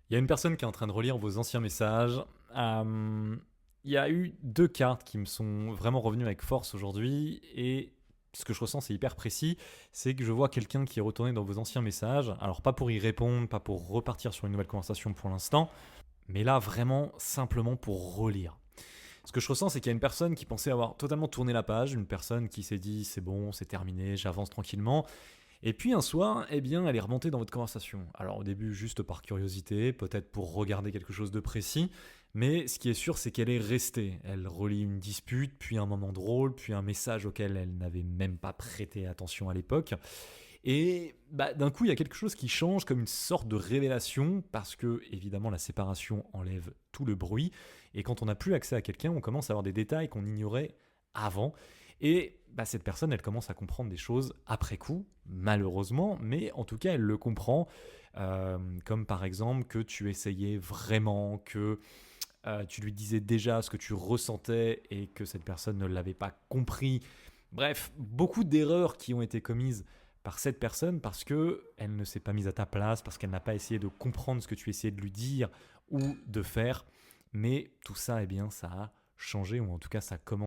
Il y a une personne qui est en train de relire vos anciens messages. Euh, il y a eu deux cartes qui me sont vraiment revenues avec force aujourd'hui et ce que je ressens c'est hyper précis, c'est que je vois quelqu'un qui est retourné dans vos anciens messages, alors pas pour y répondre, pas pour repartir sur une nouvelle conversation pour l'instant, mais là vraiment simplement pour relire. Ce que je ressens c'est qu'il y a une personne qui pensait avoir totalement tourné la page, une personne qui s'est dit c'est bon, c'est terminé, j'avance tranquillement, et puis un soir, eh bien, elle est remontée dans votre conversation. Alors au début, juste par curiosité, peut-être pour regarder quelque chose de précis, mais ce qui est sûr, c'est qu'elle est restée. Elle relie une dispute, puis un moment drôle, puis un message auquel elle n'avait même pas prêté attention à l'époque. Et d'un coup, il y a quelque chose qui change comme une sorte de révélation, parce que évidemment, la séparation enlève tout le bruit, et quand on n'a plus accès à quelqu'un, on commence à avoir des détails qu'on ignorait avant. Et cette personne, elle commence à comprendre des choses après coup, malheureusement, mais en tout cas, elle le comprend, comme par exemple que tu essayais vraiment, que tu lui disais déjà ce que tu ressentais et que cette personne ne l'avait pas compris. Bref, beaucoup d'erreurs qui ont été commises par cette personne parce que elle ne s'est pas mise à ta place, parce qu'elle n'a pas essayé de comprendre ce que tu essayais de lui dire ou de faire. Mais tout ça, eh bien, ça a changé, ou en tout cas, ça commence